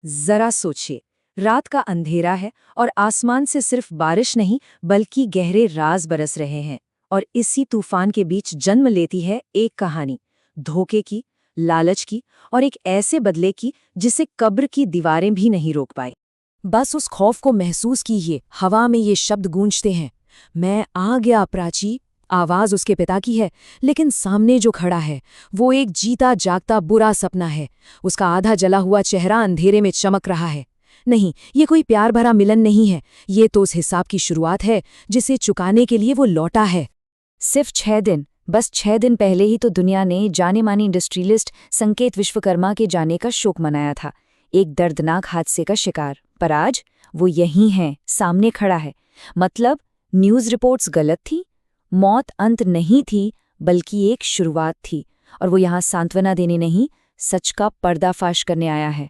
जरा सोचिए, रात का अंधेरा है और आसमान से सिर्फ बारिश नहीं बल्कि गहरे राज बरस रहे हैं। और इसी तूफान के बीच जन्म लेती है एक कहानी, धोखे की, लालच की और एक ऐसे बदले की जिसे कब्र की दीवारें भी नहीं रोक पाई। बस उस खौफ को महसूस कीजिए। हवा में ये शब्द गूंजते हैं, मैं आ गया प्राची। आवाज उसके पिता की है, लेकिन सामने जो खड़ा है वो एक जीता जागता बुरा सपना है। उसका आधा जला हुआ चेहरा अंधेरे में चमक रहा है। नहीं, ये कोई प्यार भरा मिलन नहीं है, ये तो उस हिसाब की शुरुआत है जिसे चुकाने के लिए वो लौटा है। सिर्फ 6 दिन, बस 6 दिन पहले ही तो दुनिया ने जाने मानी इंडस्ट्रियलिस्ट संकेत विश्वकर्मा के जाने का शोक मनाया था, एक दर्दनाक हादसे का शिकार। पर आज वो यहीं है, सामने खड़ा है। मतलब न्यूज़ रिपोर्ट्स गलत थी, मौत अंत नहीं थी बल्कि एक शुरुआत थी, और वो यहाँ सांत्वना देने नहीं, सच का पर्दाफाश करने आया है।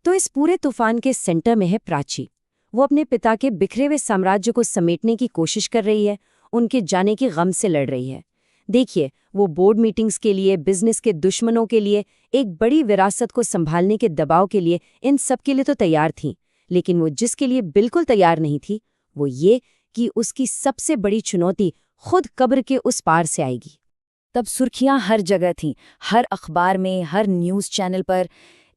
तो इस पूरे तूफान के सेंटर में है प्राची। वो अपने पिता के बिखरे हुए साम्राज्य को समेटने की कोशिश कर रही है, उनके जाने की गम से लड़ रही है। देखिए, वो बोर्ड मीटिंग्स के लिए, बिजनेस के दुश्मनों के लिए, एक बड़ी विरासत को संभालने के दबाव के लिए, इन सब के लिए तो तैयार थी। लेकिन वो जिसके लिए बिल्कुल तैयार नहीं थी, वो ये कि उसकी सबसे बड़ी चुनौती खुद कब्र के उस पार से आएगी। तब सुर्खियां हर जगह थीं, हर अखबार में, हर न्यूज़ चैनल पर।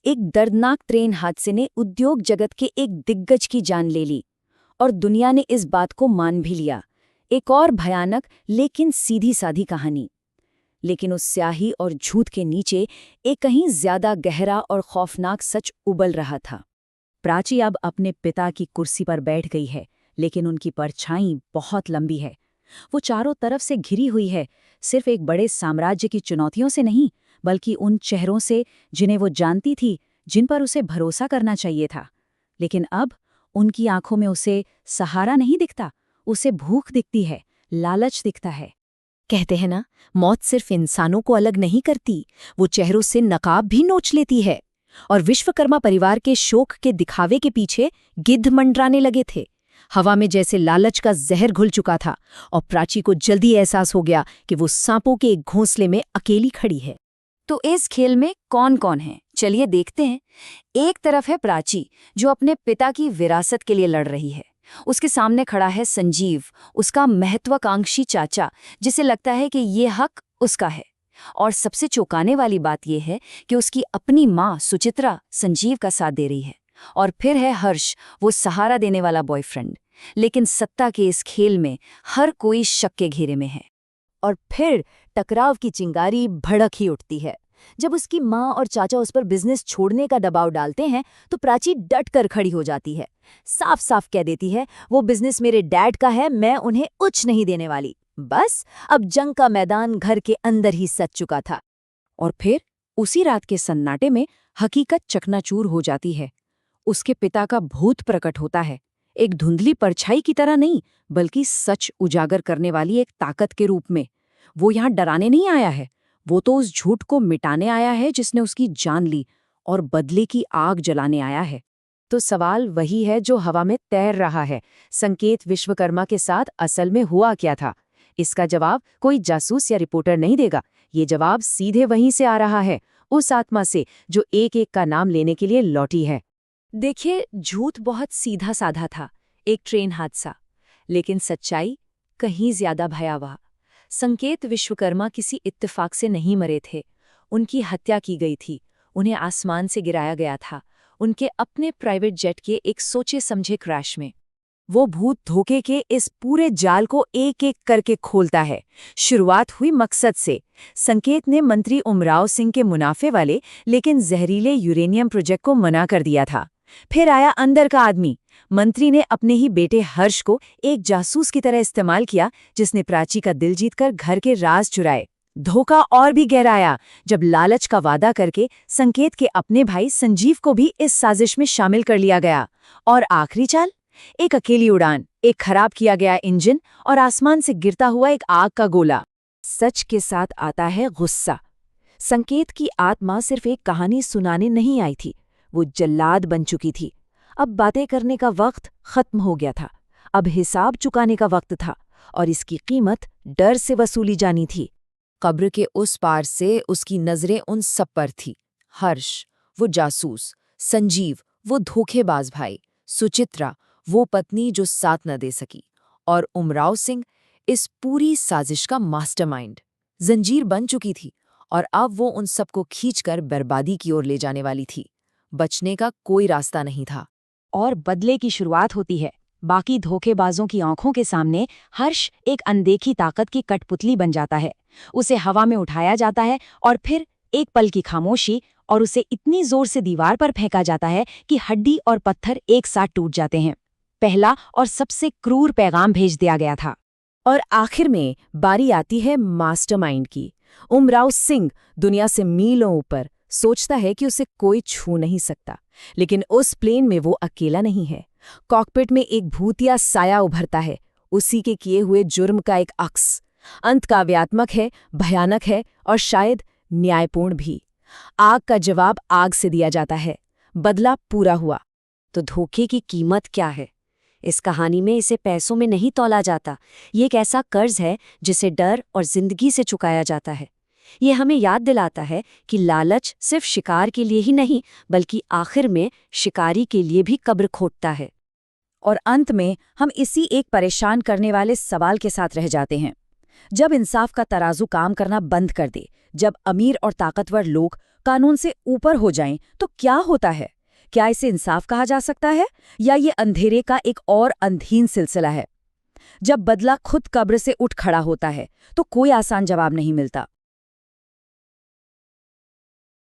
एक दर्दनाक ट्रेन हादसे ने उद्योग जगत के एक दिग्गज की जान ले ली, और दुनिया ने इस बात को मान भी लिया। एक और भयानक लेकिन सीधी साधी कहानी। लेकिन उस स्याही और झूठ के नीचे एक कहीं ज्यादा गहरा और खौफनाक सच उबल रहा था। प्राची अब अपने पिता की कुर्सी पर बैठ गई है, लेकिन उनकी परछाई बहुत लंबी है। वो चारों तरफ से घिरी हुई है, सिर्फ एक बड़े साम्राज्य की चुनौतियों से नहीं, बल्कि उन चेहरों से जिन्हें वो जानती थी, जिन पर उसे भरोसा करना चाहिए था। लेकिन अब उनकी आंखों में उसे सहारा नहीं दिखता, उसे भूख दिखती है, लालच दिखता है। कहते हैं ना, मौत सिर्फ इंसानों को अलग नहीं करती, वो चेहरों से नकाब भी नोच लेती है। और विश्वकर्मा परिवार के शोक के दिखावे के पीछे गिद्ध मंडराने लगे थे। हवा में जैसे लालच का जहर घुल चुका था, और प्राची को जल्दी एहसास हो गया कि वो सांपों के एक घोंसले में अकेली खड़ी है। तो इस खेल में कौन कौन है, चलिए देखते हैं। एक तरफ है प्राची, जो अपने पिता की विरासत के लिए लड़ रही है। उसके सामने खड़ा है संजीव, उसका महत्वाकांक्षी चाचा, जिसे लगता है कि ये हक उसका है। और सबसे चौंकाने वाली बात यह है कि उसकी अपनी माँ सुचित्रा संजीव का साथ दे रही है। और फिर है हर्ष, वो सहारा देने वाला बॉयफ्रेंड। लेकिन सत्ता के इस खेल में हर कोई शक के घेरे में है। और फिर टकराव की चिंगारी भड़क ही उठती है। जब उसकी माँ और चाचा उस पर बिजनेस छोड़ने का दबाव डालते हैं, तो प्राची डट कर खड़ी हो जाती है। साफ साफ कह देती है, वो बिजनेस मेरे डैड का है, मैं उन्हें कुछ नहीं देने वाली। बस अब जंग का मैदान घर के अंदर ही सज चुका था। और फिर उसी रात के सन्नाटे में हकीकत चकनाचूर हो जाती है। उसके पिता का भूत प्रकट होता है, एक धुंधली परछाई की तरह नहीं, बल्कि सच उजागर करने वाली एक ताकत के रूप में। वो यहाँ डराने नहीं आया है, वो तो उस झूठ को मिटाने आया है जिसने उसकी जान ली, और बदले की आग जलाने आया है। तो सवाल वही है जो हवा में तैर रहा है, संकेत विश्वकर्मा के साथ असल में हुआ क्या था? इसका जवाब कोई जासूस या रिपोर्टर नहीं देगा। ये जवाब सीधे वहीं से आ रहा है, उस आत्मा से जो एक एक का नाम लेने के लिए लौटी है। देखिए, झूठ बहुत सीधा साधा था, एक ट्रेन हादसा। लेकिन सच्चाई कहीं ज्यादा भयावह। संकेत विश्वकर्मा किसी इत्तेफाक से नहीं मरे थे, उनकी हत्या की गई थी, उन्हें आसमान से गिराया गया था, उनके अपने प्राइवेट जेट के एक सोचे समझे क्रैश में। वो भूत धोखे के इस पूरे जाल को एक एक करके खोलता है। शुरुआत हुई मकसद से। संकेत ने मंत्री उमराव सिंह के मुनाफे वाले लेकिन जहरीले यूरेनियम प्रोजेक्ट को मना कर दिया था। फिर आया अंदर का आदमी। मंत्री ने अपने ही बेटे हर्ष को एक जासूस की तरह इस्तेमाल किया, जिसने प्राची का दिल जीतकर घर के राज चुराए। धोखा और भी गहराया जब लालच का वादा करके संकेत के अपने भाई संजीव को भी इस साजिश में शामिल कर लिया गया। और आखिरी चाल, एक अकेली उड़ान, एक खराब किया गया इंजन और आसमान से गिरता हुआ एक आग का गोला। सच के साथ आता है गुस्सा। संकेत की आत्मा सिर्फ एक कहानी सुनाने नहीं आई थी, वो जल्लाद बन चुकी थी। अब बातें करने का वक्त खत्म हो गया था, अब हिसाब चुकाने का वक्त था, और इसकी कीमत डर से वसूली जानी थी। कब्र के उस पार से उसकी नजरें उन सब पर थी। हर्ष, वो जासूस, संजीव, वो धोखेबाज भाई, सुचित्रा, वो पत्नी जो साथ न दे सकी, और उमराव सिंह, इस पूरी साजिश का मास्टरमाइंड। जंजीर बन चुकी थी और अब वो उन सबको खींचकर बर्बादी की ओर ले जाने वाली थी। बचने का कोई रास्ता नहीं था। और बदले की शुरुआत होती है। बाकी धोखेबाजों की आंखों के सामने हर्ष एक अनदेखी ताकत की कठपुतली बन जाता है। उसे हवा में उठाया जाता है और फिर एक पल की खामोशी और उसे इतनी जोर से दीवार पर फेंका जाता है कि हड्डी और पत्थर एक साथ टूट जाते हैं। पहला और सबसे क्रूर पैगाम भेज दिया गया था। और आखिर में बारी आती है मास्टरमाइंड की। उमराव सिंह दुनिया से मीलों ऊपर, सोचता है कि उसे कोई छू नहीं सकता, लेकिन उस प्लेन में वो अकेला नहीं है। कॉकपिट में एक भूतिया साया उभरता है, उसी के किए हुए जुर्म का एक अक्स। अंत काव्यात्मक है, भयानक है और शायद न्यायपूर्ण भी। आग का जवाब आग से दिया जाता है। बदला पूरा हुआ। तो धोखे की कीमत क्या है? इस कहानी में इसे पैसों में नहीं तौला जाता। ये एक ऐसा कर्ज है जिसे डर और जिंदगी से चुकाया जाता है। ये हमें याद दिलाता है कि लालच सिर्फ शिकार के लिए ही नहीं, बल्कि आखिर में शिकारी के लिए भी कब्र खोदता है। और अंत में हम इसी एक परेशान करने वाले सवाल के साथ रह जाते हैं। जब इंसाफ का तराजू काम करना बंद कर दे, जब अमीर और ताकतवर लोग कानून से ऊपर हो जाएं, तो क्या होता है? क्या इसे इंसाफ कहा जा सकता है, या ये अंधेरे का एक और अंधीन सिलसिला है? जब बदला खुद कब्र से उठ खड़ा होता है, तो कोई आसान जवाब नहीं मिलता।